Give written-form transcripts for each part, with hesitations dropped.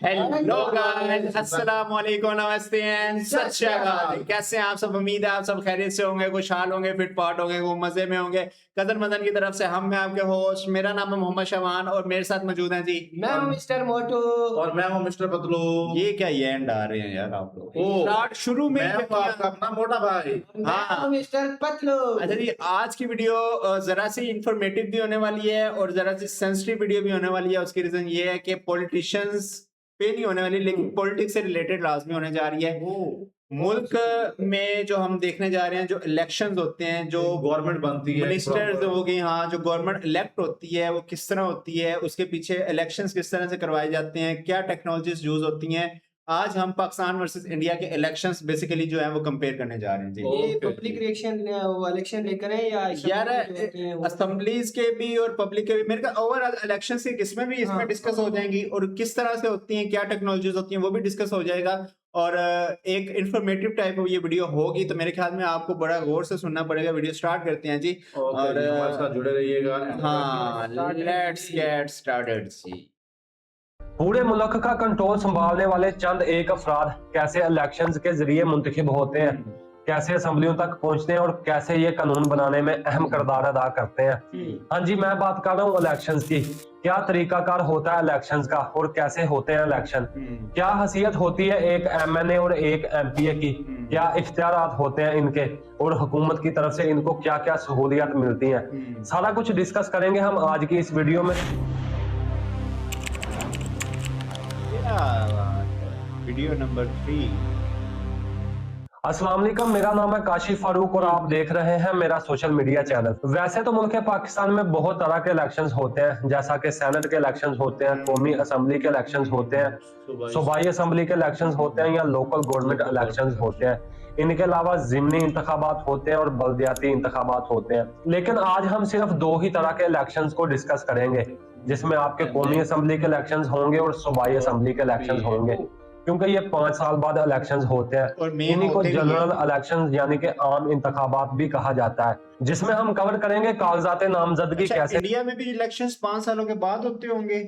Hello guys, अस्सलाम वालेकुम, नमस्ते एंड सत श्री अकाल। कैसे हैं आप सब? उम्मीद है आप सब खैरियत से होंगे, खुशहाल होंगे, फिट फाट होंगे, वो मजे में होंगे। कदर मदन की तरफ से हम मैं आपके होस्ट, मेरा नाम है मोहम्मद शबान और मेरे साथ मौजूद हैं जी मैं हूं मिस्टर मोटू और मैं हूं मिस्टर पतलू। ये क्या ये एंड आ रहे हैं यार आप लोग? ओ, स्टार्ट शुरू में मैं हूं आपका अपना मोटा भाई। मैं हूं मिस्टर पतलू। अच्छा जी, आज की वीडियो जरा सी इंफॉर्मेटिव भी होने वाली है और जरा सी सेंसिटिव वीडियो भी होने वाली है। उसकी रीजन ये है कि पॉलिटिशियंस पे नहीं होने वाली, लेकिन पॉलिटिक्स से रिलेटेड लाजमी होने जा रही है। मुल्क में जो हम देखने जा रहे हैं, जो इलेक्शंस होते हैं, जो गवर्नमेंट बनती है, मिनिस्टर्स हो गई, हाँ, जो गवर्नमेंट इलेक्ट होती है वो किस तरह होती है, उसके पीछे इलेक्शंस किस तरह से करवाए जाते हैं, क्या टेक्नोलॉजीज यूज होती हैं। आज हम पाकिस्तान वर्सेस इंडिया के इलेक्शंस बेसिकली जो है वो कंपेयर करने जा रहे हैं जी। ये पब्लिक रिएक्शन इलेक्शन लेकर है या यार असेंबलीज के भी और पब्लिक के भी, मेरे ख्याल ओवरऑल इलेक्शन के किसमें भी इसमें डिस्कस हो जाएंगी और किस तरह से होती हैं, क्या टेक्नोलॉजीज होती हैं, वो भी डिस्कस हो जाएगा। और एक इंफॉर्मेटिव टाइप ऑफ ये वीडियो होगी, तो मेरे ख्याल में आपको बड़ा गौर से सुनना पड़ेगा। वीडियो स्टार्ट करते हैं जी और हमारे साथ जुड़े रहिएगा। हाँ, लेट्स गेट स्टार्टेड जी। पूरे मुल्क का कंट्रोल संभालने वाले चंद एक अफराद कैसे इलेक्शंस के जरिए मुंतखब होते हैं, कैसे असेंबलियों तक पहुंचते हैं और कैसे ये कानून बनाने में अहम किरदार अदा करते हैं। हाँ जी, मैं बात कर रहा हूँ इलेक्शंस की। क्या तरीकाकार होता है इलेक्शंस का और कैसे होते हैं इलेक्शन? क्या हैसियत होती है एक एमएनए और एक एमपीए की? क्या इख्तियारात होते हैं इनके और हुकूमत की तरफ से इनको क्या क्या सहूलियत मिलती हैं? सारा कुछ डिस्कस करेंगे हम आज की इस वीडियो में। Video number 3। अस्सलाम वालेकुम, मेरा नाम है काशिफ फारूक और आप देख रहे हैं मेरा सोशल मीडिया चैनल। वैसे तो मुल्क पाकिस्तान में बहुत तरह के इलेक्शंस होते हैं, जैसा कि सेनेट के इलेक्शंस होते हैं, कौमी असेंबली के इलेक्शंस होते हैं, सूबाई असेंबली के इलेक्शंस होते हैं या लोकल गवर्नमेंट इलेक्शंस होते हैं। इनके अलावा ज़िमनी इंतखाबात होते हैं और बल्दियाती इंतखाबात होते हैं। लेकिन आज हम सिर्फ दो ही तरह के इलेक्शंस को डिस्कस करेंगे, जिसमें आपके कौमी असेंबली के इलेक्शंस होंगे और सूबाई असेंबली के इलेक्शंस होंगे, क्योंकि ये 5 साल बाद इलेक्शंस होते हैं। इन्हीं को जनरल इलेक्शंस यानी कि आम इंतखाबात भी कहा जाता है, जिसमें हम कवर करेंगे कागजात नामजदगी कैसे। इंडिया में भी इलेक्शंस 5 सालों के बाद होते होंगे?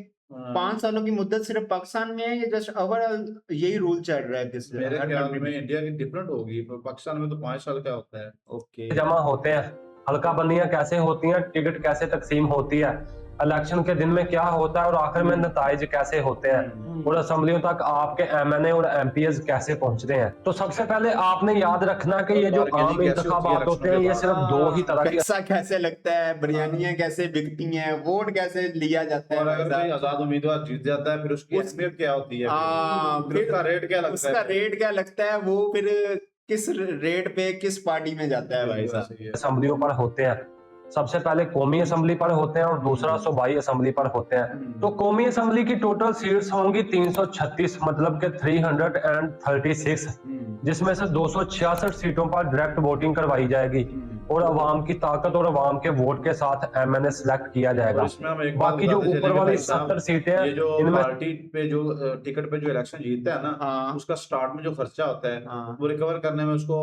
5 सालों की मुद्दत सिर्फ पाकिस्तान में है या जस्ट ओवरऑल यही रूल चल रहा है? किस मेरे ख्याल में इंडिया की डिफरेंट होगी, पाकिस्तान में तो 5 साल का होता है। ओके, जमा होते हैं, हल्का बंदियां कैसे होती हैं, टिकट कैसे तकसीम होती है, इलेक्शन के दिन में क्या होता है और आखिर में नताइज कैसे होते हैं और असेंबलियों तक आपके एमएनए और एमपीएस कैसे पहुंचते हैं। तो सबसे पहले आपने याद रखना कि ये जो आम इंतखाबात होते हैं ये सिर्फ दो ही तरह के। पैसा कैसे लगता है, बिरयानियां कैसे बिकती हैं, वोट कैसे लिया जाता है, और अगर कोई आजाद उम्मीदवार जीत जाता है फिर उसकी अहमियत क्या होती है, फिर उसका रेट क्या लगता है, उसका रेट क्या लगता है, वो फिर किस रेट पे किस पार्टी में जाता है भाई साहब। असेंबलियों पर होते हैं, सबसे पहले कौमी असेंबली पर होते हैं और दूसरा सूबाई असेंबली पर होते हैं। तो कौमी असेंबली की टोटल सीट्स होंगी 336, मतलब के 336, जिसमें से 266 सीटों पर डायरेक्ट वोटिंग करवाई जाएगी और अवाम की ताकत और अवाम के वोट के साथ एमएनए सिलेक्ट किया जाएगा। बाकी जो ऊपर वाली 70 सीटें हैं, इनमें पार्टी पे जो टिकट पे जो इलेक्शन जीतता है ना, उसका स्टार्ट में जो खर्चा होता है वो रिकवर करने में उसको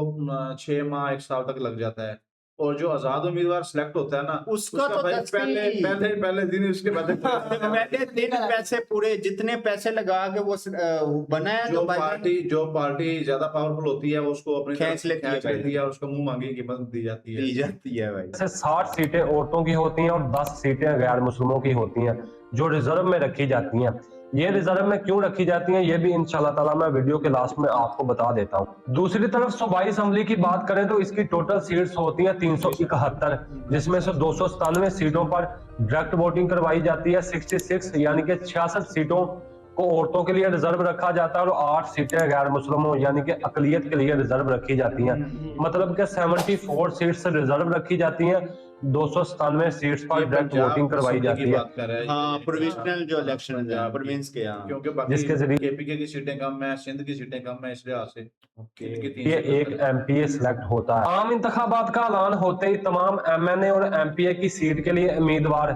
6 माह 1 साल तक लग जाता है। और जो आजाद उम्मीदवार सिलेक्ट होता है ना, उसका तो पहले दिन उसके बाद पहले दिन पैसे पूरे जितने पैसे लगा के वो बना है, जो पार्टी ज्यादा पावरफुल होती है वो उसको अपने खींच लेती है, उसको मुंह मांगी कीमत दी जाती है भाई। 60 सीटें औरतों की होती हैं और 10 सीटें गैर मुस्लिमों की होती हैं जो रिजर्व में रखी जाती हैं। ये रिजर्व में क्यों रखी जाती हैं ये भी इंशाल्लाह ताला मैं वीडियो के लास्ट में आपको बता देता हूँ। दूसरी तरफ सूबाई असेंबली की बात करें तो इसकी टोटल सीट्स होती हैं 371, जिसमें से 297 सीटों पर डायरेक्ट वोटिंग करवाई जाती है। 66 यानी कि 66 सीटों को औरतों के लिए रिजर्व रखा जाता है और 8 सीटें गैर मुस्लिमों यानी कि अकलियत के लिए रिजर्व रखी जाती हैं। मतलब कि 74 सीट्स रिजर्व रखी जाती हैं, 297 सीट्स पर डायरेक्ट वोटिंग करवाई जाती है। हाँ, प्रोविजनल जो इलेक्शन है प्रोविंस के, क्योंकि बाकी जिसके जरिए केपीके की सीटें कम है, सिंध की सीटें कम है, इस लिहाज से ये एक एमपीए सिलेक्ट होता है। आम इंतखाबात का ऐलान होते ही तमाम एमएनए और एमपीए की सीट के लिए उम्मीदवार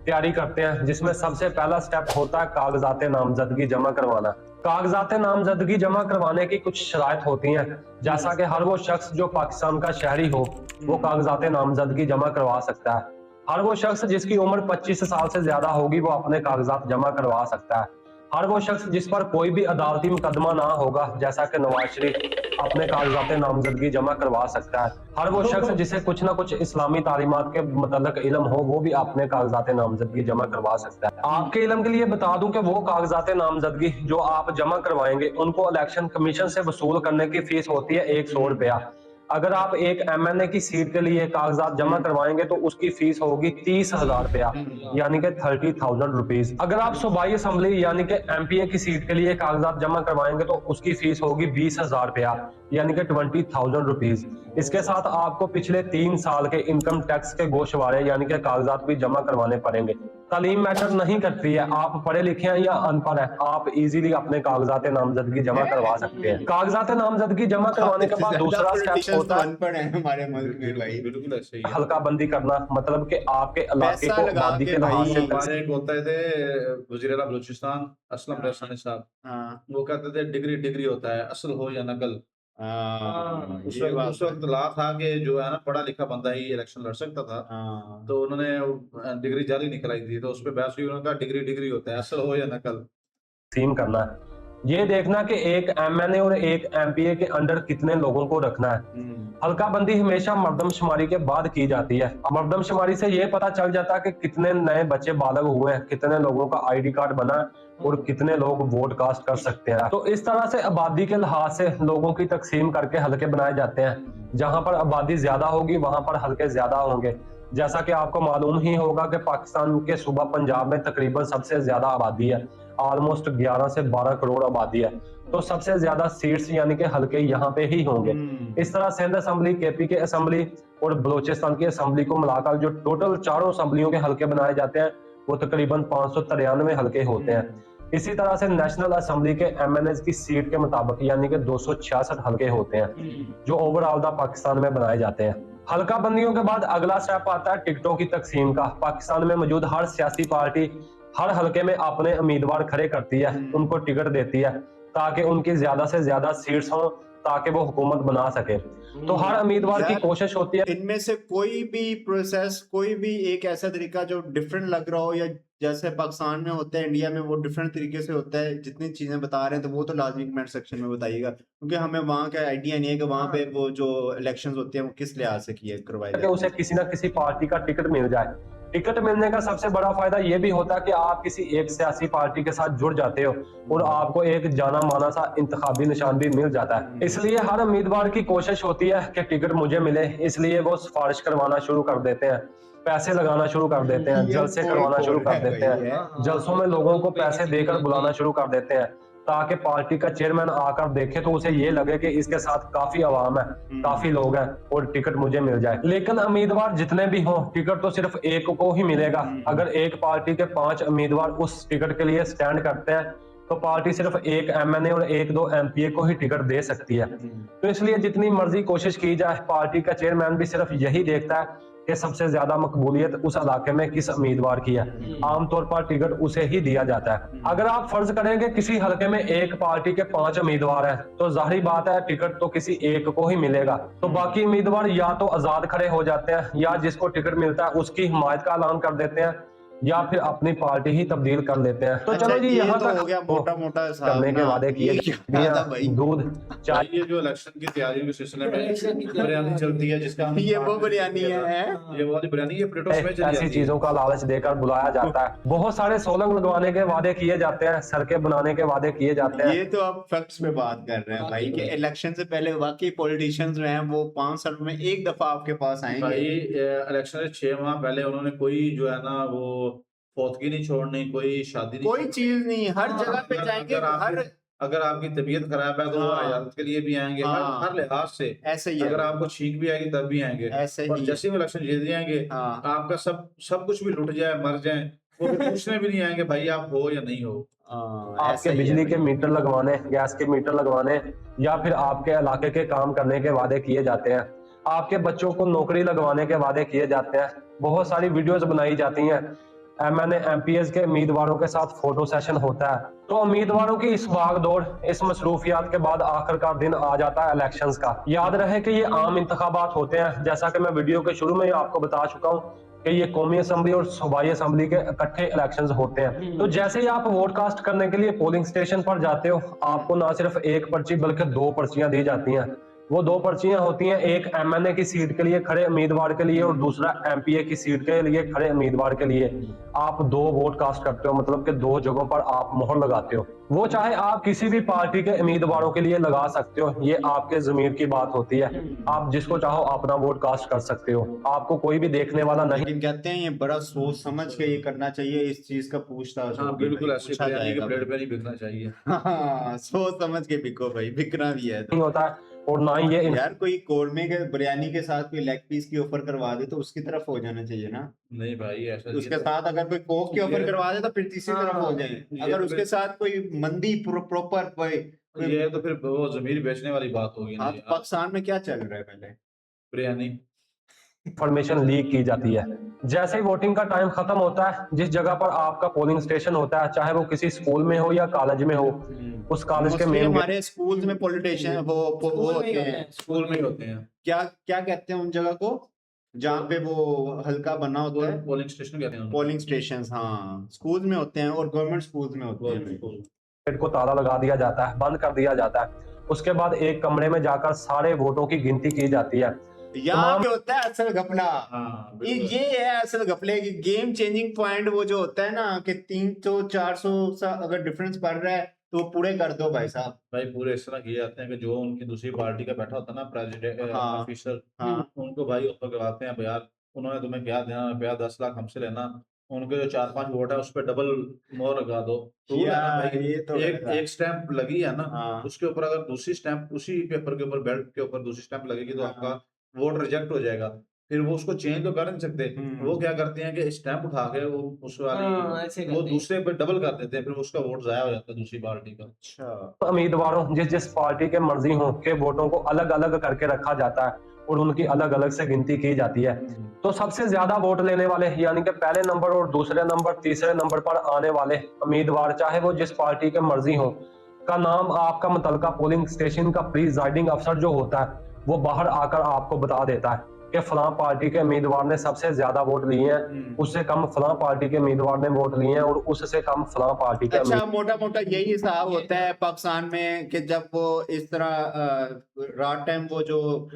तैयारी करते हैं, जिसमें सबसे पहला स्टेप होता है कागजात नामजदगी जमा करवाना। कागजात नामजदगी जमा करवाने की कुछ शराइत होती हैं, जैसा कि हर वो शख्स जो पाकिस्तान का शहरी हो वो कागजात नामजदगी जमा करवा सकता है। हर वो शख्स जिसकी उम्र 25 साल से ज्यादा होगी वो अपने कागजात जमा करवा सकता है। हर वो शख्स जिस पर कोई भी अदालती मुकदमा ना होगा, जैसा कि नवाज शरीफ अपने कागजात नामजदगी जमा करवा सकता है। हर वो शख्स जिसे कुछ ना कुछ इस्लामी तालीमात के मतलब इल्म हो, वो भी अपने कागजात नामजदगी जमा करवा सकता है। आपके इल्म के लिए बता दूं कि वो कागजात नामजदगी जो आप जमा करवाएंगे, उनको इलेक्शन कमीशन से वसूल करने की फीस होती है 100 रुपया। अगर आप एक MNA की सीट के लिए कागजात जमा करवाएंगे तो उसकी फीस होगी 30,000 रुपया, यानी कि 30,000 रुपीज। अगर आप सूबाई असम्बली यानी कि MPA की सीट के लिए कागजात जमा करवाएंगे तो उसकी फीस होगी 20,000 रुपया, यानी कि 20,000 रुपीज। इसके साथ आपको पिछले 3 साल के इनकम टैक्स के गोशवारे यानी कि कागजात भी जमा करवाने पड़ेंगे। तालीम मैटर नहीं करती है, आप पढ़े लिखे हैं या अनपढ़ है, आप इजीली अपने कागजात नामजदगी जमा करवा सकते हैं। कागजात नामजदगी जमा करवाने के बाद दूसरा स्टेप होता है अनपढ़ है हमारे मुल्क में भाई। बिल्कुल ऐसे ही है। हल्का बंदी करना, मतलब कि आपके इलाके पैसा को लगा आबादी के के लिहाज भाई। से हमारे एक होते थे वजीर आला बलूचिस्तान असलम रहसानी साहब, हाँ वो कहते थे डिग्री डिग्री होता है, असल हो या नकल। हाँ, उस ये बात उस वक्त ला था कि जो है ना पढ़ा लिखा बंदा ही इलेक्शन लड़ सकता था। हाँ। तो उन्होंने डिग्री जाली निकलाई थी, तो उस पर बहस हुई, उन्होंने कहा डिग्री डिग्री होता है, असल हो या नकल। तकसीम करना है, ये देखना कि एक MNA और एक MPA के अंडर कितने लोगों को रखना है। हल्का बंदी हमेशा मर्दमशुमारी के बाद की जाती है। मर्दमशुमारी से ये पता चल जाता है कि कितने नए बच्चे बालग हुए हैं, कितने लोगों का ID कार्ड बना है और कितने लोग वोट कास्ट कर सकते हैं। तो इस तरह से आबादी के लिहाज से लोगों की तकसीम करके हल्के बनाए जाते हैं। जहां पर आबादी ज्यादा होगी वहां पर हल्के ज्यादा होंगे। जैसा कि आपको मालूम ही होगा कि पाकिस्तान के सूबा पंजाब में तकरीबन सबसे ज्यादा आबादी है, ऑलमोस्ट 11 से 12 करोड़ आबादी है। तो सबसे ज्यादा सीट्स यानी कि हल्के यहाँ पे ही होंगे। इस तरह सिंध असम्बली, KP के असम्बली और बलोचिस्तान की असम्बली को मिलाकर जो टोटल चारों असम्बलियों के हल्के बनाए जाते हैं वो तकरीबन 593 हल्के होते हैं। इसी तरह से नेशनल असम्बली के MNAs की सीट के मुताबिक यानी कि 266 हल्के होते हैं जो ओवरऑल द पाकिस्तान में बनाए जाते हैं। हल्का बंदियों के बाद अगला स्टेप आता है टिकटों की तकसीम का। पाकिस्तान में मौजूद हर सियासी पार्टी हर हल्के में अपने उम्मीदवार खड़े करती है, उनको टिकट देती है ताकि उनकी ज्यादा से ज्यादा सीट्स हों ताकि वो हुकूमत बना सके। तो हर उम्मीदवार की कोशिश होती है इनमें से कोई भी प्रोसेस, कोई भी एक ऐसा तरीका जो डिफरेंट लग रहा हो, या जैसे पाकिस्तान में होता है इंडिया में वो डिफरेंट तरीके से होता है, जितनी चीजें बता रहे हैं तो वो तो लाजमी कमेंट सेक्शन में बताइएगा, क्योंकि हमें वहाँ का आइडिया नहीं है कि वहाँ पे वो जो इलेक्शंस होते हैं वो किस लिहाज से करवाए कि जाते उसे किसी ना किसी पार्टी का टिकट मिल जाए। टिकट मिलने का सबसे बड़ा फायदा ये भी होता है कि आप किसी एक सियासी पार्टी के साथ जुड़ जाते हो और आपको एक जाना माना सा इंतखाबी निशान भी मिल जाता है। इसलिए हर उम्मीदवार की कोशिश होती है कि टिकट मुझे मिले, इसलिए वो सिफारिश करवाना शुरू कर देते हैं, पैसे लगाना शुरू कर देते हैं, जलसे करवाना शुरू कर देते हैं, जलसों में लोगों को पैसे देकर बुलाना शुरू कर देते हैं ताकि पार्टी का चेयरमैन आकर देखे तो उसे ये लगे कि इसके साथ काफी आवाम है, काफी लोग हैं और टिकट मुझे मिल जाए। लेकिन उम्मीदवार जितने भी हों, टिकट तो सिर्फ एक को ही मिलेगा। अगर एक पार्टी के 5 उम्मीदवार उस टिकट के लिए स्टैंड करते हैं तो पार्टी सिर्फ एक MNA और 1-2 MPA को ही टिकट दे सकती है। तो इसलिए जितनी मर्जी कोशिश की जाए, पार्टी का चेयरमैन भी सिर्फ यही देखता है कि सबसे ज्यादा मकबूलियत उस इलाके में किस उम्मीदवार की है। आमतौर पर टिकट उसे ही दिया जाता है। अगर आप फर्ज करेंगे किसी हलके में एक पार्टी के 5 उम्मीदवार हैं तो जाहिर बात है टिकट तो किसी एक को ही मिलेगा। तो बाकी उम्मीदवार या तो आजाद खड़े हो जाते हैं या जिसको टिकट मिलता है उसकी हिमायत का ऐलान कर देते हैं या फिर अपनी पार्टी ही तब्दील कर लेते हैं। तो चलो जी, यहाँ तो हो गया मोटा मोटा करने के वादे किए, दूध चाय। ये जो इलेक्शन की तैयारी के सिलसिले में बिरयानी चलती है, जिसका हम ये वो बिरयानी है, ये वाली बिरयानी, ये प्लेटों में चली ऐसी जाती है। चीजों का लालच देकर बुलाया जाता है। बहुत सारे सोलंग लगवाने के वादे किए जाते हैं, सड़कें बनाने के वादे किए जाते हैं। ये तो आप फैक्ट्स में बात कर रहे हैं भाई कि इलेक्शन से पहले वाकई पॉलिटिशियंस जो हैं वो 5 साल में एक दफा आपके पास आएंगे। भाई इलेक्शन से 6 माह पहले उन्होंने कोई जो है ना वो फौतगी नहीं छोड़नी, कोई शादी नहीं, कोई चीज नहीं, हर जगह पे जाएंगे, अगर आपकी तबीयत खराब है तो वो इजाजत के लिए भी आएंगे, हर लिहाज से ऐसे ही है। अगर आपको छींक भी आएगी तब भी आएंगे, ऐसे और ही जैसे ही इलेक्शन जीत जाएंगे आपका सब कुछ भी लुट जाए, मर जाए, वो पूछने भी नहीं आएंगे भाई आप हो या नहीं हो। आपके बिजली के मीटर लगवाने, गैस के मीटर लगवाने या फिर आपके इलाके के काम करने के वादे किए जाते हैं। आपके बच्चों को नौकरी लगवाने के वादे किए जाते हैं। बहुत सारी वीडियोस बनाई जाती हैं। MNA MPs के उम्मीदवारों के साथ फोटो सेशन होता है। तो उम्मीदवारों की इस भागदौड़, इस मसरूफियात के बाद आखिरकार दिन आ जाता है इलेक्शंस का। याद रहे कि ये आम इंतखाबात होते हैं, जैसा कि मैं वीडियो के शुरू में ही आपको बता चुका हूँ कि ये कौमी असेंबली और सूबाई असेंबली के इकट्ठे इलेक्शंस होते हैं। तो जैसे ही आप वोट कास्ट करने के लिए पोलिंग स्टेशन पर जाते हो, आपको ना सिर्फ एक पर्ची बल्कि 2 पर्चियां दी जाती हैं। वो 2 पर्चियां होती हैं, एक एमएनए की सीट के लिए खड़े उम्मीदवार के लिए और दूसरा एमपीए की सीट के लिए खड़े उम्मीदवार के लिए। आप 2 वोट कास्ट करते हो, मतलब कि 2 जगहों पर आप मोहर लगाते हो। वो चाहे आप किसी भी पार्टी के उम्मीदवारों के लिए लगा सकते हो, ये आपके ज़मीर की बात होती है। आप जिसको चाहो अपना वोट कास्ट कर सकते हो, आपको कोई भी देखने वाला नहीं। लेकिन कहते हैं ये बड़ा सोच समझ के ये करना चाहिए, इस चीज का पूछताछ हाँ होगी बिल्कुल, भाई, ऐसे पूछा बिरयानी के जाएगा प्लेट भाई। पे नहीं बिकना चाहिए। हाँ, सोच समझ के बिको भाई, बिकना भी है तो। नहीं होता है और ना ही ये यार कोई कोरमे के बिरयानी के साथ कोई लेग पीस की ऑफर करवा दे तो उसकी तरफ हो जाना चाहिए ना। नहीं भाई, ऐसा नहीं उसके है। साथ अगर कोई कोक की ऑफर करवा दे तो फिर तीसरी तरफ हो जाए। ये अगर तो उसके फिर- साथ कोई मंदी प्रॉपर ये तो फिर वो जमीर बेचने वाली बात होगी ना हाँ, तो यार। पाकिस्तान में क्या चल रहा है पहले? बिरयानी इंफॉर्मेशन लीक की जाती है। जैसे ही वोटिंग का टाइम खत्म होता है, जिस जगह पर आपका पोलिंग स्टेशन होता है, चाहे वो किसी स्कूल में हो या कॉलेज में हो, उस कॉलेज के Mostly मेन हमारे स्कूल्स में पॉलिटिशियन वो स्कूल में होते ही होते हैं। हैं। स्कूल में ही होते हैं। क्या क्या कहते हैं उन जगह को जहाँ पे वो हल्का बना होता है? पोलिंग स्टेशन कहते हैं उनको। पोलिंग स्टेशन, हाँ, स्कूल्स में होते हैं और गवर्नमेंट स्कूल्स में होते हैं। गेट को ताला लगा दिया जाता है, बंद कर दिया जाता है। उसके बाद एक कमरे में जाकर सारे वोटों की गिनती की जाती है। यहाँ पे होता है असल घपला। हाँ ये बिल्कुल। ये है असल घपले की गेम चेंजिंग पॉइंट। वो जो होता है ना कि 300-400 सा अगर डिफरेंस पड़ रहा है तो वो पूरे कर दो भाई साहब। भाई पूरे इस तरह किए जाते हैं कि जो उनकी दूसरी पार्टी का बैठा होता है ना प्रेसिडेंट हाँ। ऑफिसर, हाँ। उनको भाई ऑफर करवाते हैं, यार उन्होंने तुम्हें क्या देना रुपया, 10 लाख हमसे लेना, उनके जो 4-5 वोट है उस पर डबल मोहर लगा दो। तो वो है ना यार, भाई, ये तो एक एक स्टैंप लगी है ना, हाँ। उसके ऊपर अगर दूसरी स्टैंप उसी पेपर के ऊपर, बेल्ट के ऊपर दूसरी स्टैंप लगेगी तो हाँ। आपका वोट रिजेक्ट हो जाएगा। फिर वो उसको चेंज तो कर नहीं सकते। वो क्या करते हैं कि स्टैंप उठा के वो उस हाँ, वाली ऐसे वो करते हैं। दूसरे पे डबल कर देते हैं, फिर उसका वोट जाया हो जाता है दूसरी पार्टी का। अच्छा, उम्मीदवारों जिस जिस पार्टी के मर्जी हो के वोटों को अलग अलग करके रखा जाता है और उनकी अलग अलग से गिनती की जाती है। तो सबसे ज्यादा वोट लेने वाले, यानी कि पहले नंबर और दूसरे नंबर, तीसरे नंबर पर आने वाले उम्मीदवार, चाहे वो जिस पार्टी के मर्जी हो, का नाम आपका मुतलका पोलिंग स्टेशन का प्रिजाइडिंग अफसर जो होता है वो बाहर आकर आपको बता देता है कि फलां पार्टी के उम्मीदवार ने सबसे ज्यादा वोट लिए हैं, उससे कम फलां पार्टी के उम्मीदवार ने वोट लिए हैं और उससे कम फलां पार्टी के अच्छा, मोटा मोटा यही हिसाब होता है पाकिस्तान में कि जब वो इस तरह रात टाइम वो जो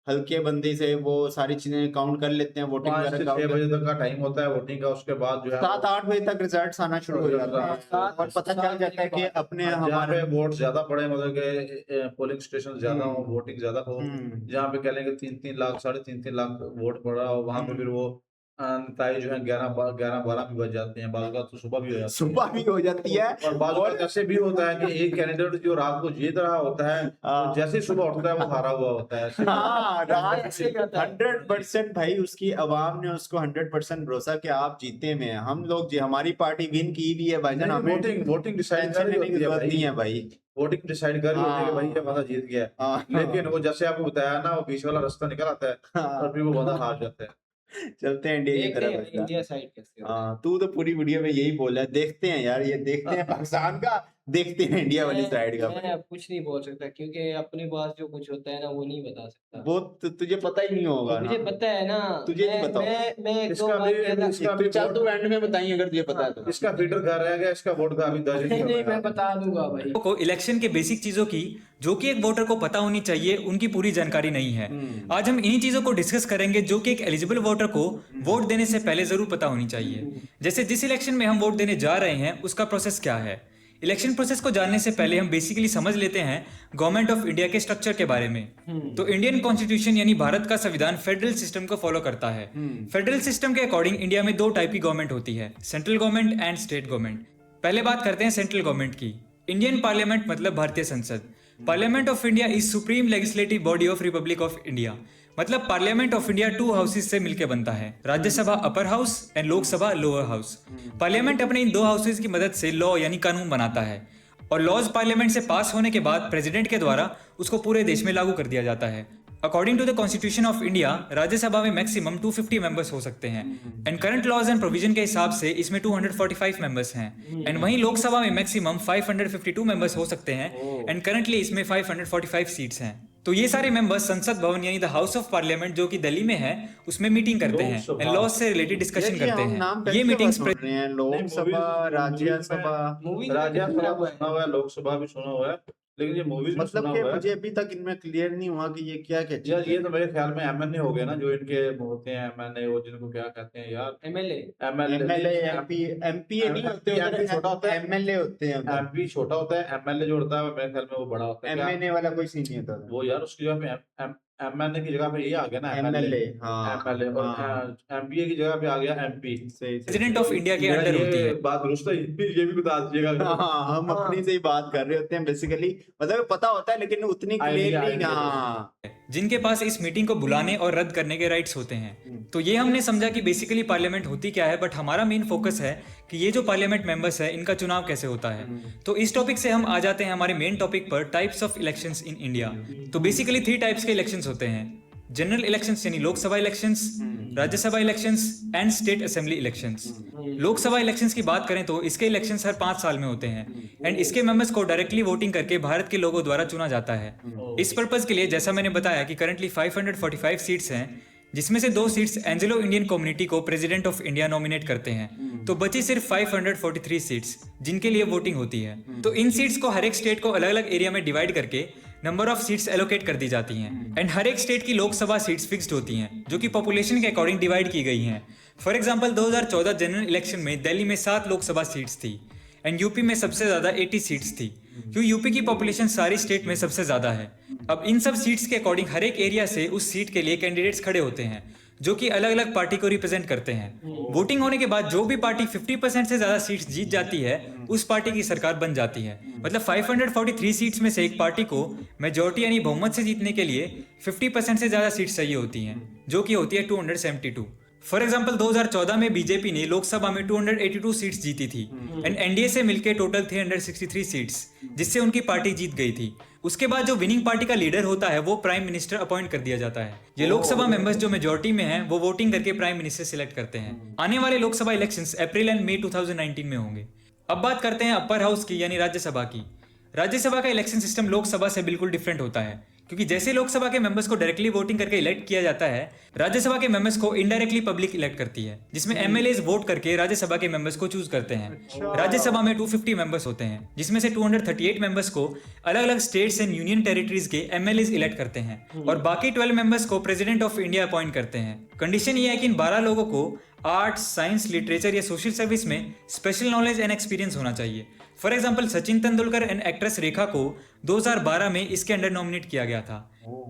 हल्के बंदी से वो सारी चीजें काउंट कर लेते हैं, वोटिंग 5 से वगैरह 6 काउंट बजे तक का टाइम होता है वोटिंग का, उसके बाद जो है 7-8 बजे तक रिजल्ट्स आना शुरू हो जाते हैं सात- और पता चल जाता है कि अपने जहाँ हमारे पे वोट ज्यादा पड़े, मतलब के पोलिंग स्टेशन ज्यादा हो, वोटिंग ज्यादा हो, जहाँ पे कह लेंगे 3-3 लाख 3.5 लाख वोट पड़ा हो, वहां पे फिर वो ताई जो है 11-12 भी बज जाते हैं, बाज़ तो सुबह भी हो जाती है। सुबह भी हो जाती है और बाज़ बात ऐसे भी होता है कि एक कैंडिडेट जो रात को जीत रहा होता है, हाँ। जैसे ही सुबह उठता है वो हारा हुआ होता है। ऐसे हाँ, रात ऐसे करता है। 100% भाई उसकी आवाम ने उसको 100% भरोसा कि आप जीते में हैं। हम लोग हमारी पार्टी विन की भी है भाईजान, हमें वोटिंग डिसाइड टेंशन कर रही लेने की होती है जरूरत नहीं है भाई, भाई। वोटिंग डिसाइड कर रही होती है कि भाई ये बंदा जीत गया है। हाँ, लेकिन वो जैसे आपको बताया ना, वो बीच वाला रास्ता निकल आता है और फिर वो बंदा हार जाता है। चलते हैं इंडिया की देखते तरफ हैं भाईजान। इंडिया साइड कैसे होता है। हाँ, तू तो पूरी वीडियो में यही बोला है। देखते हैं यार, ये देखते हैं पाकिस्तान का, देखते हैं इंडिया वाली साइड का। मैं अब कुछ नहीं बोल सकता क्योंकि अपने पास जो कुछ होता है ना वो नहीं बता सकता। वो तुझे पता ही नहीं होगा मुझे ना। पता है ना, तुझे नहीं पता मैं एक दो इसका बार भी- कहता- इसका तो चल तू एंड में बताइए अगर तुझे पता है तो। इसका फीडर घर रह गया, इसका वोट का अभी दर्ज नहीं नहीं हुआ मैं है। बता दूंगा भाई। को इलेक्शन के बेसिक चीजों की, जो कि एक वोटर को पता होनी चाहिए, उनकी पूरी जानकारी नहीं है। आज हम इन्हीं चीजों को डिस्कस करेंगे जो कि एक एलिजिबल वोटर को वोट देने से पहले जरूर पता होनी चाहिए। जैसे जिस इलेक्शन में हम वोट देने जा रहे हैं उसका प्रोसेस क्या है। इलेक्शन प्रोसेस को जानने से पहले हम बेसिकली समझ लेते हैं गवर्नमेंट ऑफ इंडिया के स्ट्रक्चर के बारे में। तो इंडियन कॉन्स्टिट्यूशन यानी भारत का संविधान फेडरल सिस्टम को फॉलो करता है। फेडरल सिस्टम के अकॉर्डिंग इंडिया में 2 टाइप की गवर्नमेंट होती है, central government and state government. पहले बात करते हैं सेंट्रल गवर्नमेंट की। इंडियन पार्लियामेंट मतलब भारतीय संसद। Parliament of India is supreme legislative body of Republic of India. मतलब पार्लियामेंट ऑफ इंडिया 2 हाउसेस से मिलकर बनता है, Rajya Sabha upper house and Lok Sabha lower house. Parliament अपने इन 2 हाउसेस की मदद से लॉ यानी कानून बनाता है और लॉज पार्लियामेंट से पास होने के बाद प्रेसिडेंट के द्वारा उसको पूरे देश में लागू कर दिया जाता है। According to the constitution of India Rajya Sabha में मैक्सिमम 250 मेंबर्स हो सकते हैं and current laws and provision के हिसाब से इसमें 245 मेंबर्स हैं एंड वहीं लोकसभा में मैक्सिमम 552 मेंबर्स हो सकते हैं एंड करंटली इसमें 545 सीट्स हैं। तो ये सारे मेंबर्स संसद भवन यानी द हाउस ऑफ पार्लियामेंट जो कि दिल्ली में है उसमें मीटिंग करते हैं लोकसभा। एंड लॉज से रिलेटेड डिस्कशन यार, करते हम नाम हैं। पहली ये दफा मीटिंग्स सुन रहे हैं, लोकसभा, राज्यसभा। मूवी राज्यसभा भी सुना हुआ है, लोकसभा भी सुना हुआ है, लेकिन ये मूवीज में मतलब सुना कि हुआ है। मुझे अभी तक इनमें क्लियर नहीं हुआ कि ये क्या क्या यार चीज ये तो मेरे ख्याल में एमएनए हो गए ना, जो इनके होते हैं एमएनए, वो जिनको क्या कहते हैं यार, एमएलए एमएलए, एमपी, एमपी नहीं होते MP उधर, छोटा होता है। एमएलए होते हैं उधर। एमपी छोटा होता है, एमएलए जो होता है मेरे ख्याल में वो बड़ा होता है। क्या एमएनए वाला कोई सीन नहीं होता वो यार उसकी जगह पे एमएनए की जगह पे ये आ गया ना एमएलए, एमएलए। हाँ एमएलए, और एमपीए की जगह पे आ गया एमपी। सही प्रेसिडेंट ऑफ इंडिया के अंडर होती है। बात दुरुस्त है, ये भी बता दीजिएगा। हाँ, हम अपनी से ही बात कर रहे होते हैं बेसिकली, मतलब पता होता है लेकिन उतनी Idea, क्लियरली idea। हाँ। जिनके पास इस मीटिंग को बुलाने और रद्द करने के राइट्स होते हैं। तो ये हमने समझा कि बेसिकली पार्लियामेंट होती क्या है, बट हमारा मेन फोकस है कि ये जो पार्लियामेंट मेंबर्स है इनका चुनाव कैसे होता है। तो इस टॉपिक से हम आ जाते हैं हमारे मेन टॉपिक पर, types of elections in India. तो बेसिकली 3 टाइप्स के इलेक्शंस होते हैं, जनरल इलेक्शंस यानी Lok Sabha elections, Rajya Sabha elections and state assembly elections. Lok Sabha elections की बात करें तो इसके इलेक्शंस हर 5 साल में होते हैं एंड इसके मेंबर्स को डायरेक्टली वोटिंग करके भारत के लोगों द्वारा चुना जाता है। इस पर्पज के लिए जैसा मैंने बताया कि करंटली 545 सीट्स हैं, जिसमें से 2 सीट्स एंग्लो इंडियन कम्युनिटी को प्रेसिडेंट ऑफ इंडिया नॉमिनेट करते हैं। तो बची सिर्फ 543 सीट्स जिनके लिए वोटिंग होती है। तो इन सीट्स को हर एक स्टेट को अलग अलग एरिया में डिवाइड करके नंबर ऑफ सीट्स एलोकेट कर दी जाती हैं एंड हर एक स्टेट की लोकसभा सीट्स फिक्स्ड होती हैं जो कि पॉपुलेशन के अकॉर्डिंग डिवाइड की गई हैं। फॉर एग्जांपल 2014 जनरल इलेक्शन में दिल्ली में 7 लोकसभा सीट्स थी एंड यूपी में सबसे ज्यादा 80 सीट्स थी, क्योंकि यूपी की पॉपुलेशन सारी स्टेट में सबसे ज्यादा है। अब इन सब सीट्स के अकॉर्डिंग हर एक एरिया से उस सीट के लिए कैंडिडेट्स खड़े होते हैं जो कि अलग अलग पार्टी को रिप्रेजेंट करते हैं। वोटिंग होने के बाद जो भी पार्टी 50% से ज्यादा सीट्स जीत जाती है उस पार्टी की सरकार बन जाती है। मतलब 543 सीट्स में से एक पार्टी को मेजॉरिटी यानी बहुमत से जीतने के लिए 50% से ज्यादा सीट्स चाहिए होती हैं, जो कि होती है 272। फॉर एग्जाम्पल 2014 में बीजेपी ने लोकसभा में 282 सीट्स जीती थी एंड एनडीए से मिलकर टोटल 363 सीट्स, जिससे उनकी पार्टी जीत गई थी। उसके बाद जो विनिंग पार्टी का लीडर होता है वो प्राइम मिनिस्टर अपॉइंट कर दिया जाता है। ये लोकसभा मेंबर्स जो मेजॉरिटी में हैं वो वोटिंग करके प्राइम मिनिस्टर सिलेक्ट करते हैं। आने वाले लोकसभा इलेक्शंस अप्रैल एंड मई 2019 में होंगे। अब बात करते हैं अपर हाउस की यानी राज्यसभा की। राज्यसभा का इलेक्शन सिस्टम लोकसभा से बिल्कुल डिफरेंट होता है, क्योंकि जैसे लोकसभा के मेंबर्स को डायरेक्टली वोटिंग करके इलेक्ट किया जाता है, राज्यसभा के मेंबर्स को इनडायरेक्टली पब्लिक इलेक्ट करती है, जिसमें एमएलएज वोट करके राज्यसभा के मेंबर्स को चूज करते हैं। राज्यसभा में 250 मेंबर्स होते हैं, जिसमें से 238 मेंबर्स को अलग अलग स्टेट्स एंड यूनियन टेरिटरीज के एमएलएज इलेक्ट करते हैं और बाकी 12 मेंबर्स को प्रेसिडेंट ऑफ इंडिया अपॉइंट करते हैं। कंडीशन ये है कि इन 12 लोगों को आर्ट्स, साइंस, लिटरेचर या सोशल सर्विस में स्पेशल नॉलेज एंड एक्सपीरियंस होना चाहिए। For example Sachin Tendulkar and actress Rekha को 2012 में इसके अंडर नॉमिनेट किया गया था।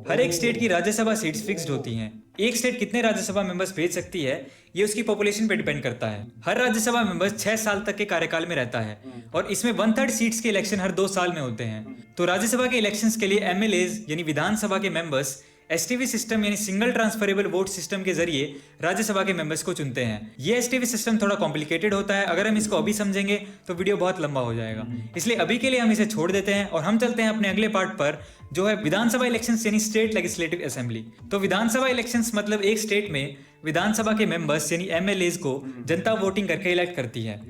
हर एक स्टेट की राज्यसभा सीट्स फिक्स्ड होती हैं। एक स्टेट कितने राज्यसभा मेंबर्स भेज सकती है ये उसकी पॉपुलेशन पे डिपेंड करता है। हर राज्यसभा मेंबर्स 6 साल तक के कार्यकाल में रहता है और इसमें 1/3 सीट्स के इलेक्शन हर 2 साल में होते हैं। तो राज्यसभा के इलेक्शंस के लिए एमएलएज यानी विधानसभा के मेंबर्स एसटीवी सिस्टम यानी सिंगल ट्रांसफरेबल वोट सिस्टम के जरिए राज्यसभा के मेंबर्स को चुनते हैं। ये एसटीवी सिस्टम थोड़ा कॉम्प्लिकेटेड होता है, अगर हम इसको अभी समझेंगे तो वीडियो बहुत लंबा हो जाएगा, इसलिए अभी के लिए हम इसे छोड़ देते हैं और हम चलते हैं अपने अगले पार्ट पर, जो है विधानसभा इलेक्शंस यानी स्टेट लेजिस्लेटिव असेंबली। तो विधानसभा इलेक्शंस मतलब एक स्टेट में विधानसभा के मेंबर्स यानी एमएलएज को जनता वोटिंग करके इलेक्ट करती है।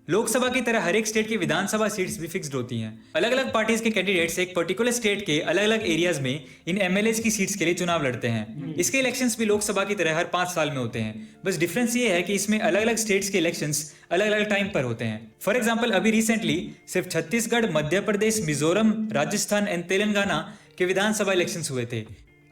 लोकसभा की तरह हर एक स्टेट की विधानसभा सीट्स भी फिक्स्ड होती हैं। अलग अलग पार्टीज के कैंडिडेट्स एक पर्टिकुलर स्टेट के अलग अलग एरियाज में इन एमएलएज की सीट्स के लिए चुनाव लड़ते हैं। इसके इलेक्शंस भी लोकसभा की तरह हर 5 साल में होते हैं, बस डिफरेंस ये है कि इसमें अलग अलग स्टेट्स के इलेक्शंस अलग अलग टाइम पर होते हैं। फॉर एग्जाम्पल अभी रिसेंटली सिर्फ छत्तीसगढ़, मध्य प्रदेश, मिजोरम, राजस्थान एंड तेलंगाना के विधानसभा इलेक्शंस हुए थे।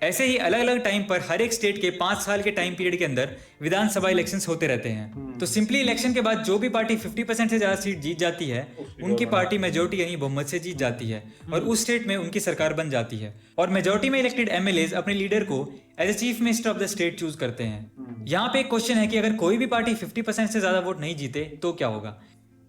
ऐसे ही अलग अलग टाइम पर हर एक स्टेट के 5 साल के टाइम पीरियड के अंदर विधानसभा इलेक्शंस होते रहते हैं। तो सिंपली इलेक्शन के बाद जो भी पार्टी 50% से ज्यादा सीट जीत जाती है उनकी पार्टी मेजोरिटी यानी बहुमत से जीत जाती है और उस स्टेट में उनकी सरकार बन जाती है और मेजोरिटी में इलेक्टेड एमएलएज अपने लीडर को as a chief minister of the state choose करते हैं। यहाँ पे एक क्वेश्चन है कि अगर कोई भी पार्टी 50% से ज्यादा वोट नहीं जीते तो क्या होगा।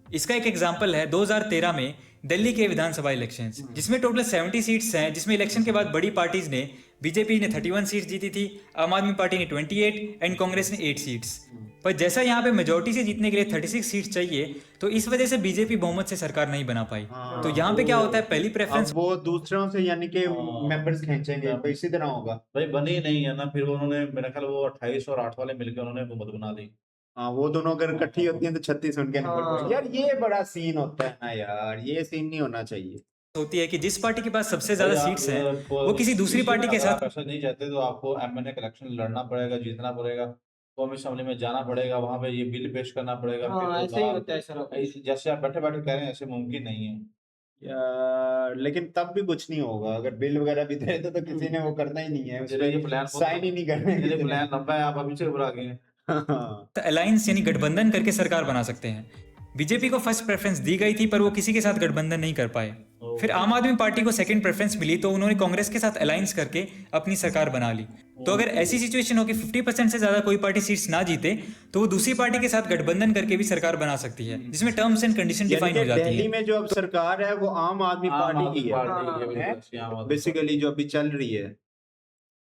इसका एक एग्जाम्पल है 2013 में दिल्ली के विधानसभा इलेक्शंस, जिसमें टोटल 70 सीट्स हैं, जिसमें इलेक्शन के बाद बड़ी पार्टीज ने, बीजेपी ने 31 सीट्स जीती थी, आम आदमी पार्टी ने 28 एंड कांग्रेस ने 8 सीट्स। पर जैसा यहाँ पे मेजोरिटी से जीतने के लिए 36 सीट्स चाहिए, तो इस वजह से बीजेपी बहुमत से सरकार नहीं बना पाई। तो यहाँ पे क्या होता है, पहली प्रेफरेंस अब वो दूसरों से यानी कि मेंबर्स खींचेंगे, तो इसी तरह होगा। भाई बनी ही नहीं है ना, फिर उन्होंने मेरा ख्याल वो 28 और 8 वाले मिलकर उन्होंने हुकूमत बना दी। हाँ, वो दोनों अगर इकट्ठी होती हैं तो 36 उनके नंबर हाँ। पर। यार ये बड़ा सीन होता है ना यार, ये सीन नहीं होना चाहिए। होती है कि जिस पार्टी के पास सबसे ज्यादा भाई, सीट्स हैं आप, वो किसी दूसरी पार्टी के अगर आप साथ ऐसा नहीं चाहते तो आपको एमएनए का इलेक्शन लड़ना पड़ेगा, जीतना पड़ेगा, कौमी असेंबली में जाना पड़ेगा, वहां पे ये बिल पेश करना पड़ेगा, फिर हाँ वो ऐसे ही बात- होता है सर। जैसे आप बैठे बैठे कह रहे हैं ऐसे मुमकिन नहीं है। यार लेकिन तब भी कुछ नहीं होगा, अगर बिल वगैरह भी दे तो किसी ने वो करना ही नहीं है, उस तेरे ये पे प्लान साइन ही नहीं करने मेरे किसी ने। प्लान लंबा है, आप अभी से घबरा गए हैं। हाँ। अलायंस यानी गठबंधन करके सरकार बना सकते हैं। बीजेपी को फर्स्ट प्रेफरेंस दी गई थी पर वो किसी के साथ गठबंधन नहीं कर पाए। फिर आम आदमी पार्टी को सेकंड प्रेफरेंस मिली तो उन्होंने कांग्रेस के साथ अलायंस करके अपनी सरकार बना ली। तो अगर ऐसी सिचुएशन हो कि 50% से ज्यादा कोई पार्टी सीट्स ना जीते तो वो दूसरी पार्टी के साथ गठबंधन करके भी सरकार बना सकती है, जिसमें टर्म्स एंड कंडीशन यानी डिफाइन कि हो जाती दिल्ली है। में जो अब सरकार है वो आम आदमी आम पार्टी आदमी की है, पार्टी की है, बिल्कुल, आम आदमी बेसिकली जो अभी चल रही है।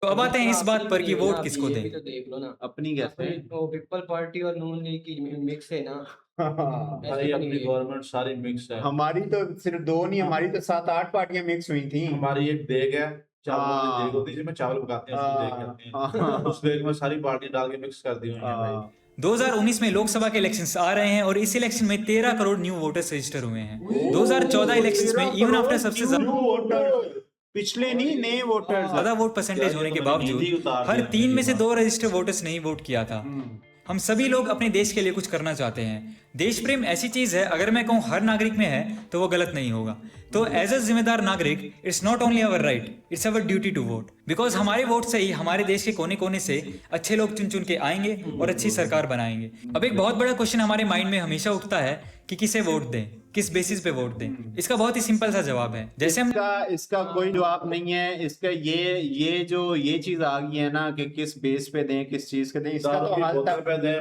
तो अब आते हैं इस बात पर कि वोट आप किसको ये भी दें। तो देख लो ना, अपनी कैसे अपनी वो पीपल पार्टी और नून लीग की मिक्स है ना। हाँ। भाई अपनी गवर्नमेंट सारी मिक्स है। हमारी तो सिर्फ दो नहीं, हमारी तो 7-8 पार्टियां मिक्स हुई थी। हमारी एक देग है, चावल वाली हाँ। देग होती है जिसमें चावल पकाते हैं, उसको देग कहते हैं। हाँ। उस देग में सारी पार्टी डाल के मिक्स कर दी हुई है भाई। 2019 में लोकसभा के इलेक्शंस आ रहे हैं और इस इलेक्शन में 13 करोड़ न्यू वोटर्स रजिस्टर हुए हैं। 2014 इलेक्शंस में इवन आफ्टर सबसे पिछले नहीं नए वोटर्स ज्यादा वोट परसेंटेज होने के बावजूद हर 3 में से 2 रजिस्टर वोटर्स ने ही वोट किया था। हम सभी लोग अपने देश के लिए कुछ करना चाहते हैं। देश प्रेम ऐसी चीज है, अगर मैं कहूँ हर नागरिक में है तो वो गलत नहीं होगा। तो एज अ जिम्मेदार नागरिक it's not only our right, it's our duty to vote, because हमारे वोट से ही हमारे देश के कोने कोने से अच्छे लोग चुन चुन के आएंगे और अच्छी सरकार बनाएंगे। अब एक बहुत बड़ा क्वेश्चन हमारे माइंड में हमेशा उठता है कि किसे वोट दें, किस बेसिस पे वोट दें। इसका बहुत ही सिंपल सा जवाब है, जैसे हम इसका कोई जवाब नहीं है। इसका ये चीज आ गई है ना कि किस बेस पे दें, किस चीज के दें, इसका दारू तो की हाल बोतल तक पे दें,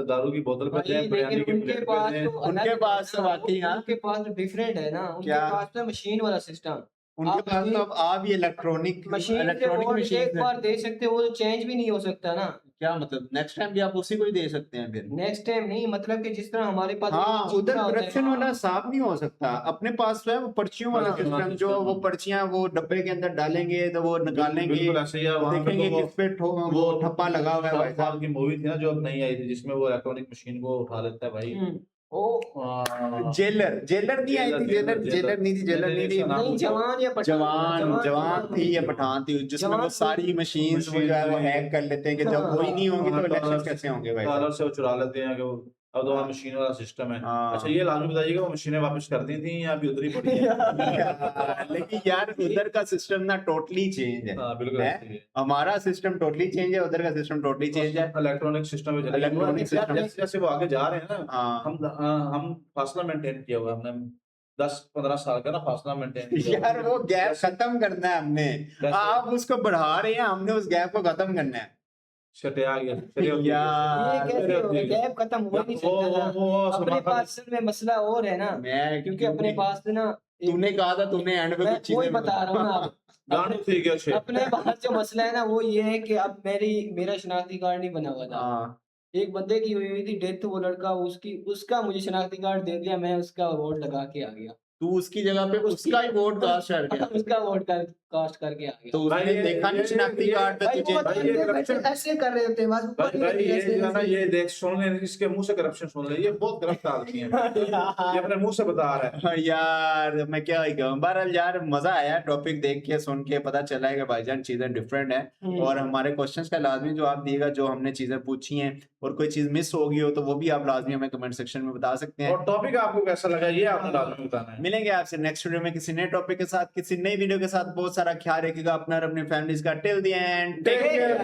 दारू की बोतल पे दें, बिरयानी की प्लेट पे दें। उनके पास तो वाकई हाँ, उनके पास तो डिफरेंट है ना, उनके क्या? पास तो मशीन वाला सिस्टम। उनके पास तो अब आ भी इलेक्ट्रॉनिक मशीन से वोट एक बार दे सकते हो, वो चेंज भी नहीं हो सकता ना। क्या मतलब नेक्स्ट टाइम भी आप उसी को ही दे सकते हैं फिर? नेक्स्ट टाइम नहीं, मतलब कि जिस तरह हमारे पास हाँ, एक उधर चिट्ठा होता है। करप्शन वाला साफ नहीं हो सकता। अपने पास तो है वो पर्चियों वाला पर्चियों वाला सिस्टम, जो system। वो पर्चियां वो डब्बे के अंदर डालेंगे तो वो निकालेंगे, बिल्कुल ऐसे ही है। वहाँ पे देखेंगे तो किस पे वो ठप्पा लगा हुआ है भाई शाहरुख खान साहब। की मूवी थी ना जो अब नई आई थी, जिसमें वो इलेक्ट्रॉनिक मशीन को उठा लेता है भाई। ओ जेलर नहीं आई थी, जेलर नहीं थी, जेलर नहीं थी, नहीं, जवान या पठान, जवान थी या पठान थी, जिसमें वो जवान सारी मशीन्स वो जो है वो हैक कर लेते हैं कि जब वही नहीं होंगी तो इलेक्शन कैसे होंगे भाई साहब? कॉलर से वो चुरा लेते हैं कि वो अब तो वहाँ मशीन वाला सिस्टम है। हाँ। अच्छा ये लाजमी बताइएगा, वो मशीनें वापस कर दी थी या अभी उधर ही पड़ी है? लेकिन यार उधर का सिस्टम ना टोटली चेंज है। हाँ बिल्कुल है? ऐसे ही है। हमारा सिस्टम टोटली चेंज है, उधर का सिस्टम टोटली चेंज है। इलेक्ट्रॉनिक सिस्टम में चले इलेक्ट्रॉनिक यार, सिस्टम। जैसे जैसे वो आगे जा रहे हैं ना, हाँ। हम फासला मेंटेन किया हुआ है हमने, 10-15 साल का ना फासला मेंटेन किया यार वो गैप खत्म करना है हमने, आप उसको बढ़ा रहे हैं, हमने उस गैप को खत्म करना है। छठे आ गया यार, ये कैसे होगा? गैप खत्म हो नहीं सकता ना। अपने पास असल में मसला और है ना, मैं क्योंकि अपने पास ना तूने कहा था, तूने एंड पे मैं कुछ वही चीजें बता रहा हूँ ना आप। गांड ठीक है अच्छे। अपने पास जो मसला है ना वो ये है कि अब मेरा शनाख्ती कार्ड नहीं बना हुआ था। हाँ। एक बंदे की हुई थी डेथ, वो लड़का उसका मुझे शनाख्ती कार्ड दे दिया, मैं उसका वोट लगा के आ गया। तू उसकी जगह पे उसका ही वोट कास्ट कर गया, उसका वोट कास्ट करके आ गया। तो उसने भाई देखा नहीं शनाख्ती कार्ड पे भाई तुझे? वो बताते हैं, corruption- ऐसे कर रहे होते हैं बस ऊपर भाई नहीं ये ऐसे- जो है ना, ये देख सुन ले, इसके मुंह से करप्शन सुन ले, ये बहुत गलत आदमी है, ये अपने मुंह से बता रहा है। हाँ यार मैं क्या ही कहूँ। बहरहाल यार मजा आया टॉपिक देख के, सुन के पता चला है कि भाईजान चीजें डिफरेंट है और हमारे क्वेश्चंस का लाजमी जवाब दिएगा जो हमने चीजें पूछी हैं, और कोई चीज मिस हो गई हो तो वो भी आप लाजमी हमें कमेंट सेक्शन में बता सकते हैं। और टॉपिक आपको कैसा लगा ये आपने लाजमी बताना है। मिलेंगे आपसे नेक्स्ट वीडियो में किसी नए टॉपिक के साथ, किसी नई वीडियो के साथ। बहुत सारा ख्याल रखिएगा अपना और अपनी फैमिलीज का। Till the end take care.